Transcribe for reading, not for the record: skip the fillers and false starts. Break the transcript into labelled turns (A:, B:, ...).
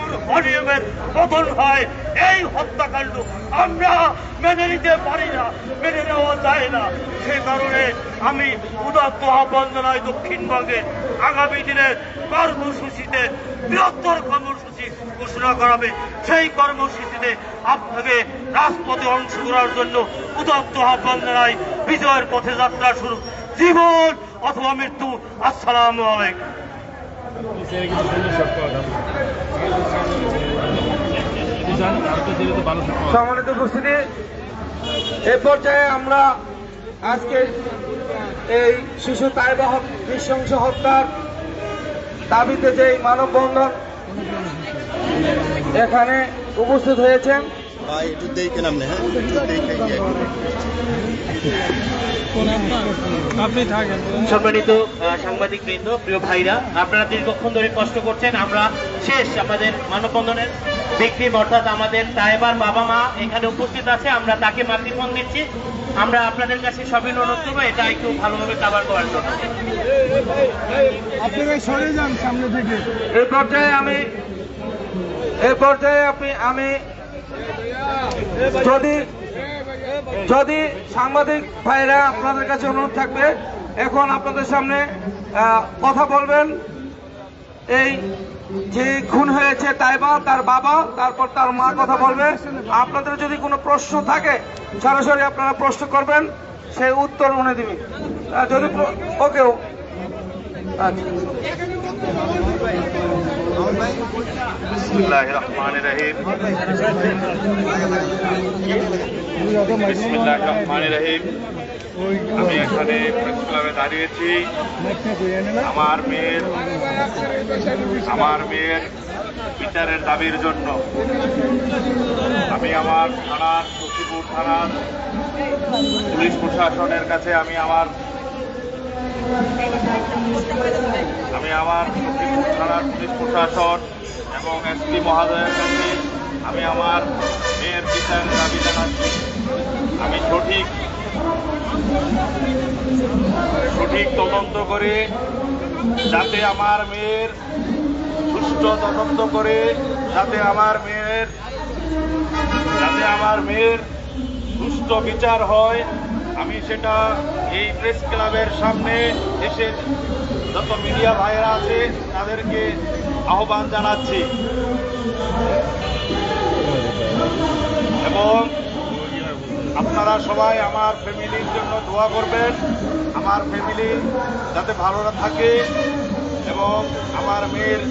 A: নিষ্ঠুর অনিয়মের পতন হয়। এই হত্যাকাণ্ড আমরা মেনে নিতে পারি না, মেনে নেওয়া যায় না। সেই কারণে আমি উদাত্ত আহ্বান জানাই দক্ষিণবঙ্গে আগামী দিনের কর্মসূচিতে বৃহত্তর কর্মসূচি ঘোষণা করাবে। সেই কর্মসূচিতে আপনাকে রাজপথে অংশ করার জন্য উদাত্ত আহ্বান জানাই। বিজয়ের পথে যাত্রা শুরু, জীবন অথবা মৃত্যু। আসসালামু আলাইকুম।
B: সম্মানিত উপস্থিতি, এ পর্যায়ে আমরা আজকে এই শিশু তাইবা নৃশংস হত্যার দাবিতে যে মানববন্ধন এখানে উপস্থিত হয়েছেন,
C: সম্মানিত সাংবাদিক বৃন্দ, প্রিয় ভাইরা, আপনারা দীর্ঘক্ষণ ধরে কষ্ট করছেন। আমরা শেষ আমাদের মানববন্ধনের ভিকটিম অর্থাৎ আমাদের তাইবার বাবা মা এখানে উপস্থিত আছে। আমরা তাকে মাতৃফোন দিচ্ছি। আমরা আপনাদের কাছে সবই অনুরোধ করবো এটা একটু ভালোভাবে কভার করার জন্য।
B: এই পর্যায়ে আমি যদি সাংবাদিক ভাইরা আপনাদের কাছে অনুরোধ থাকবে, এখন আপনাদের সামনে কথা বলবেন এই যে খুন হয়েছে তাইবা, তার বাবা, তারপর তার মা কথা বলবে। আপনাদের যদি কোনো প্রশ্ন থাকে সরাসরি আপনারা প্রশ্ন করবেন, সেই উত্তর উনি দিবে। যদি ওকে আচ্ছা।
A: বিসমিল্লাহির রহমানির রহিম। বিসমিল্লাহির রহমানির রহিম। আমি এখানে প্রেস ক্লাবে দাঁড়িয়েছি আমার মেয়ের বিচারের দাবির জন্য। আমি আমার থানার সখীপুর থানার পুলিশ প্রশাসনের কাছে আমি আমার সখীপুর থানার পুলিশ প্রশাসন এবং এসপি মহোদয়ের কাছে আমি আমার মেয়ের বিচারের দাবি জানাচ্ছি। আমি সঠিক তদন্ত করে যাতে আমার মেয়ের সুষ্ঠু তদন্ত করে যাতে আমার মেয়ের সুষ্ঠু বিচার হয়, আমি সেটা এই প্রেস ক্লাবের সামনে দেশের যত মিডিয়া ভাইয়েরা আছে তাদেরকে আহ্বান জানাচ্ছি এবং আপনারা সবাই আমার ফ্যামিলির জন্য দোয়া করবেন। আমার ফ্যামিলি যাতে ভালো থাকে এবং আমার মেয়ের